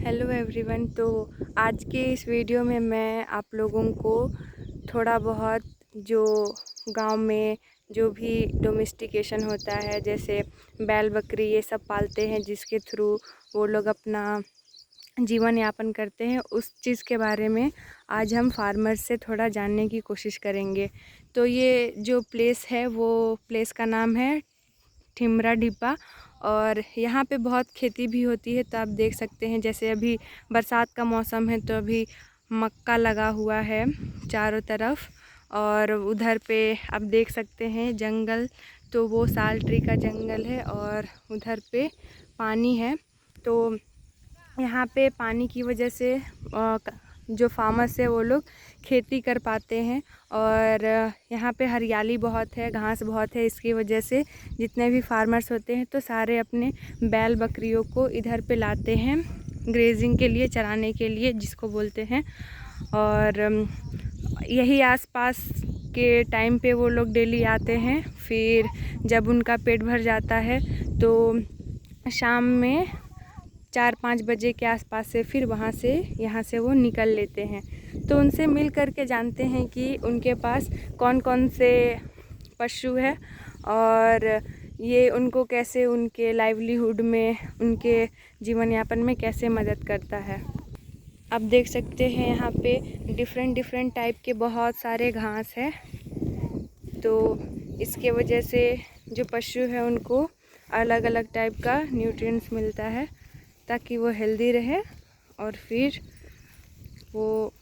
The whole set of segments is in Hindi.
Hello everyone. तो आज के इस वीडियो में मैं आप लोगों को थोड़ा बहुत जो गांव में जो भी डोमेस्टिकेशन होता है, जैसे बैल बकरी ये सब पालते हैं, जिसके थ्रू वो लोग अपना जीवन यापन करते हैं, उस चीज़ के बारे में आज हम फार्मर से थोड़ा जानने की कोशिश करेंगे। तो ये जो प्लेस है वो प्लेस का नाम है ठिमरा डिब्बा, और यहाँ पे बहुत खेती भी होती है। तो आप देख सकते हैं, जैसे अभी बरसात का मौसम है तो अभी मक्का लगा हुआ है चारों तरफ, और उधर पे आप देख सकते हैं जंगल, तो वो साल ट्री का जंगल है, और उधर पे पानी है। तो यहाँ पे पानी की वजह से जो फार्मर्स है वो लोग खेती कर पाते हैं, और यहाँ पे हरियाली बहुत है, घास बहुत है। इसकी वजह से जितने भी फार्मर्स होते हैं तो सारे अपने बैल बकरियों को इधर पे लाते हैं ग्रेजिंग के लिए, चराने के लिए जिसको बोलते हैं। और यही आसपास के टाइम पे वो लोग डेली आते हैं। फिर जब उनका पेट भर जाता है तो शाम में 4-5 बजे के आसपास से फिर यहाँ से वो निकल लेते हैं। तो उनसे मिल कर के जानते हैं कि उनके पास कौन कौन से पशु है, और ये उनको कैसे उनके लाइवलीहुड में, उनके जीवन यापन में कैसे मदद करता है। आप देख सकते हैं यहाँ पे डिफरेंट टाइप के बहुत सारे घास है। तो इसके वजह से जो पशु है उनको अलग अलग टाइप का न्यूट्रिएंट्स मिलता है, ताकि वो हेल्दी रहे और फिर वो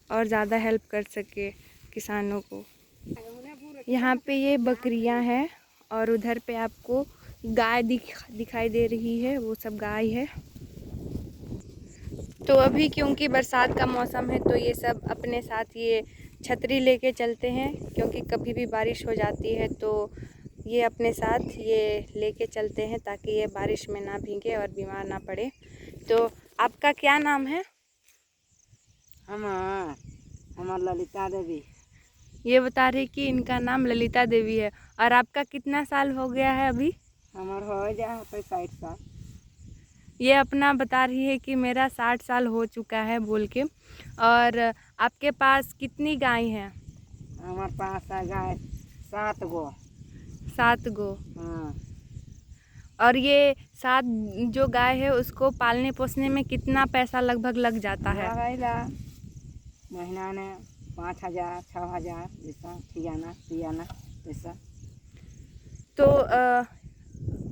और ज़्यादा हेल्प कर सके किसानों को। यहाँ पे ये बकरियाँ हैं, और उधर पे आपको गाय दिखाई दे रही है, वो सब गाय है। तो अभी क्योंकि बरसात का मौसम है तो ये सब अपने साथ ये छतरी लेके चलते हैं, क्योंकि कभी भी बारिश हो जाती है तो ये अपने साथ ये लेके चलते हैं ताकि ये बारिश में ना भीगे और बीमार ना पड़े। तो आपका क्या नाम है? हमार ललिता देवी। ये बता रही कि इनका नाम ललिता देवी है। और आपका कितना साल हो गया है अभी? हमार हो जा 60 साल। ये अपना बता रही है कि मेरा 60 साल हो चुका है बोल के। और आपके पास कितनी गाय हैं? हमार पास है गाय 7 गो। 7 गो। हाँ। और ये 7 जो गाय है उसको पालने पोसने में कितना पैसा लगभग लग जाता है? लगेला महीना ने 5,000 6,000 जैसा खियाना पियाना जैसा। तो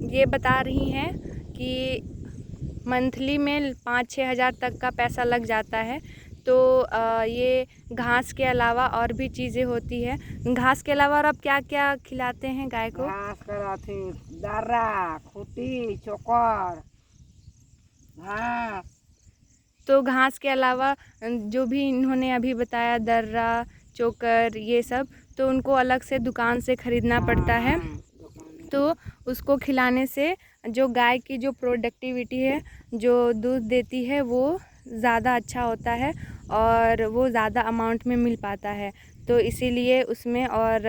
ये बता रही हैं कि मंथली में 5-6 हज़ार तक का पैसा लग जाता है। तो ये घास के अलावा और भी चीज़ें होती है। घास के अलावा और आप क्या क्या खिलाते हैं गाय को? घास कराती दारा खूटी चोकर घास। तो घास के अलावा जो भी इन्होंने अभी बताया, दर्रा चोकर ये सब, तो उनको अलग से दुकान से ख़रीदना पड़ता है। तो उसको खिलाने से जो गाय की जो प्रोडक्टिविटी है, जो दूध देती है, वो ज़्यादा अच्छा होता है और वो ज़्यादा अमाउंट में मिल पाता है। तो इसीलिए उसमें और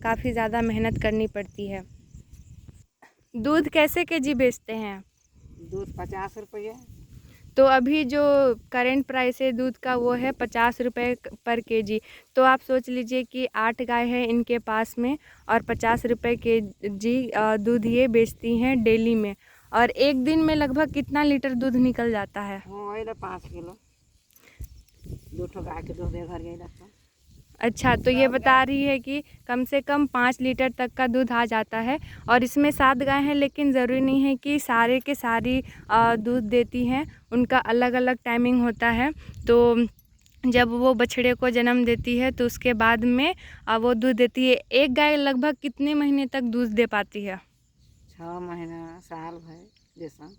काफ़ी ज़्यादा मेहनत करनी पड़ती है। दूध कैसे केजी बेचते हैं? दूध 50 रुपये। तो अभी जो करेंट प्राइस है दूध का वो है 50 रुपये पर केजी। तो आप सोच लीजिए कि 8 गाय है इनके पास में, और 50 रुपये केजी दूध ये बेचती हैं डेली में। और एक दिन में लगभग कितना लीटर दूध निकल जाता है? हाँ 5 किलो 2 गाय के दूध घर गई लगता। अच्छा, तो ये बता रही है कि कम से कम 5 लीटर तक का दूध आ जाता है। और इसमें 7 गाय हैं, लेकिन ज़रूरी नहीं है कि सारे के सारी दूध देती हैं, उनका अलग अलग टाइमिंग होता है। तो जब वो बछड़े को जन्म देती है तो उसके बाद में वो दूध देती है। एक गाय लगभग कितने महीने तक दूध दे पाती है? 6 महीना साल भर जैसा।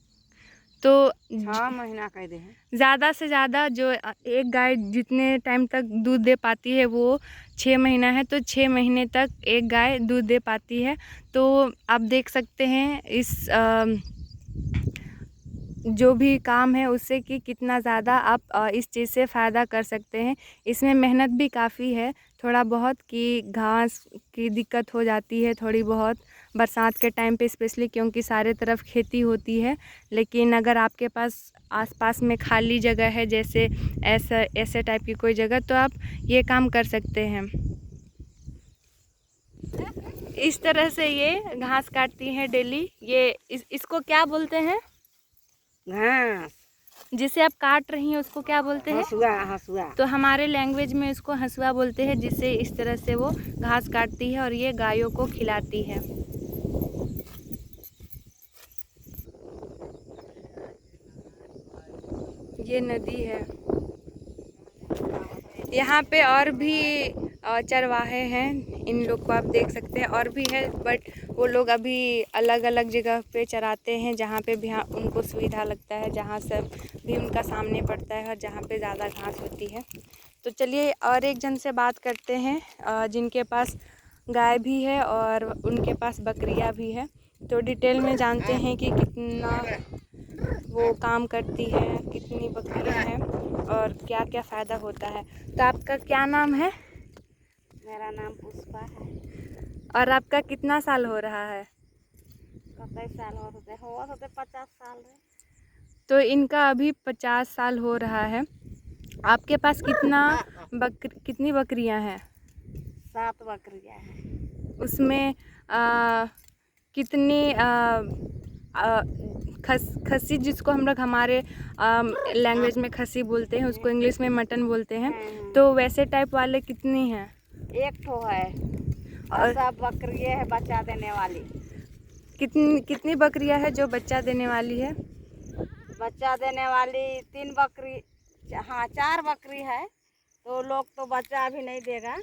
तो 6 महीना कह दे हैं। ज़्यादा से ज़्यादा जो एक गाय जितने टाइम तक दूध दे पाती है वो 6 महीना है। तो 6 महीने तक एक गाय दूध दे पाती है। तो आप देख सकते हैं इस जो भी काम है उससे कि कितना ज़्यादा आप इस चीज़ से फ़ायदा कर सकते हैं। इसमें मेहनत भी काफ़ी है थोड़ा बहुत, कि घास की दिक्कत हो जाती है थोड़ी बहुत, बरसात के टाइम पे स्पेशली, क्योंकि सारे तरफ खेती होती है। लेकिन अगर आपके पास आसपास में खाली जगह है, जैसे ऐसे टाइप की कोई जगह, तो आप ये काम कर सकते हैं। इस तरह से ये घास काटती हैं डेली। ये इसको क्या बोलते हैं? घास जिसे आप काट रही हैं उसको क्या बोलते हैं? हसुआ। हसुआ तो हमारे लैंग्वेज में इसको हसुआ बोलते हैं, जिससे इस तरह से वो घास काटती है और ये गायों को खिलाती है। ये नदी है। यहाँ पे और भी चरवाहे हैं, इन लोग को आप देख सकते हैं, और भी है, बट वो लोग अभी अलग अलग जगह पे चराते हैं, जहाँ पे भी उनको सुविधा लगता है, जहाँ से भी उनका सामने पड़ता है और जहाँ पे ज़्यादा घास होती है। तो चलिए और एक जन से बात करते हैं जिनके पास गाय भी है और उनके पास बकरियां भी है। तो डिटेल में जानते हैं कि कितना वो काम करती है, कितनी बकरियां हैं और क्या क्या फ़ायदा होता है। तो आपका क्या नाम है? मेरा नाम पुष्पा है। और आपका कितना साल हो रहा है? कतई साल होते 50 साल है। तो इनका अभी 50 साल हो रहा है। आपके पास कितनी बकरियां हैं? 7 बकरियां हैं। उसमें कितनी खस्सी, जिसको हम लोग हमारे लैंग्वेज में खस्सी बोलते हैं, उसको इंग्लिश में मटन बोलते हैं, तो वैसे टाइप वाले कितनी हैं? एक ठो है और सब बकरियां है बच्चा देने वाली। कितनी बकरियां है जो बच्चा देने वाली है? बच्चा देने वाली 3 बकरी, हाँ 4 बकरी है। तो लोग तो बच्चा अभी नहीं देगा,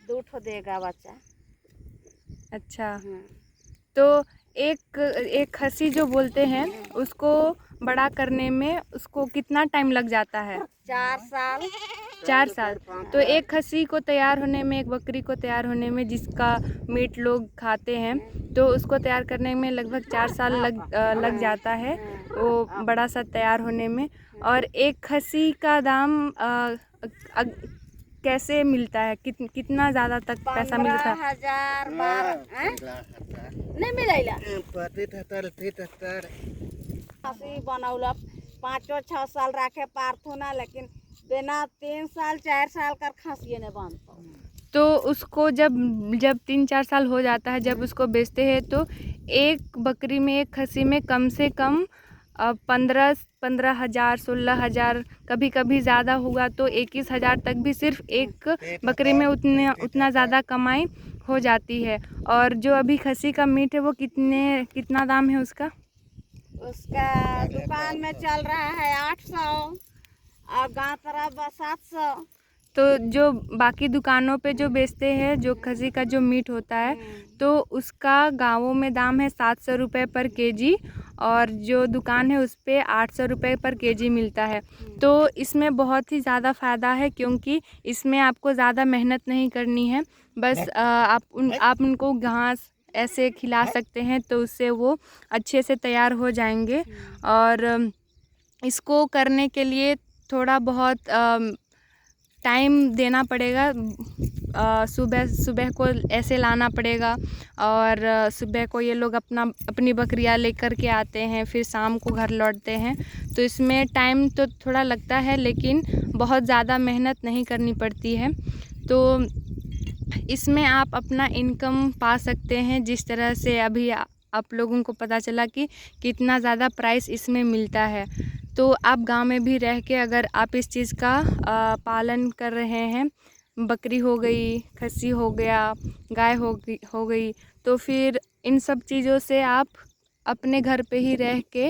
2 ठो देगा बच्चा। अच्छा, तो एक खस्सी जो बोलते हैं उसको बड़ा करने में उसको कितना टाइम लग जाता है? 4 साल। 4 साल। तो एक खस्सी को तैयार होने में, एक बकरी को तैयार होने में, जिसका मीट लोग खाते हैं, तो उसको तैयार करने में लगभग 4 साल लग जाता है, वो बड़ा सा तैयार होने में। और एक खस्सी का दाम कैसे मिलता है? कितना ज़्यादा तक पैसा मिलता है? 15,000 नहीं मिलेला। बनौला 5-6 साल रखे पारथो ना, लेकिन बिना 3 साल 4 साल कर खसिए ने बनता। तो उसको जब 3-4 साल हो जाता है, जब उसको बेचते हैं, तो एक बकरी में, एक खस्सी में कम से कम 15,000, 16,000, कभी कभी ज़्यादा हुआ तो 21,000 तक भी सिर्फ एक बकरी में उतना ज़्यादा कमाई हो जाती है। और जो अभी खस्सी का मीट है वो कितना दाम है उसका? उसका दुकान में चल रहा है 800 और गाँव तरफ 700। तो जो बाकी दुकानों पे जो बेचते हैं, जो खस्सी का जो मीट होता है, तो उसका गाँवों में दाम है 700 रुपये पर केजी, और जो दुकान है उस पर 800 रुपये पर केजी मिलता है। तो इसमें बहुत ही ज़्यादा फ़ायदा है, क्योंकि इसमें आपको ज़्यादा मेहनत नहीं करनी है। बस आप उनको घास ऐसे खिला सकते हैं, तो उससे वो अच्छे से तैयार हो जाएंगे। और इसको करने के लिए थोड़ा बहुत टाइम देना पड़ेगा। सुबह को ऐसे लाना पड़ेगा, और सुबह को ये लोग अपनी बकरियां लेकर के आते हैं, फिर शाम को घर लौटते हैं। तो इसमें टाइम तो थोड़ा लगता है, लेकिन बहुत ज़्यादा मेहनत नहीं करनी पड़ती है। तो इसमें आप अपना इनकम पा सकते हैं, जिस तरह से अभी आप लोगों को पता चला कि कितना ज़्यादा प्राइस इसमें मिलता है। तो आप गांव में भी रह के अगर आप इस चीज़ का पालन कर रहे हैं, बकरी हो गई, खस्सी हो गया, गाय हो गई, तो फिर इन सब चीज़ों से आप अपने घर पे ही रह के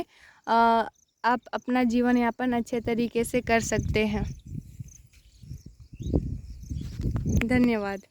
आप अपना जीवन यापन अच्छे तरीके से कर सकते हैं। धन्यवाद।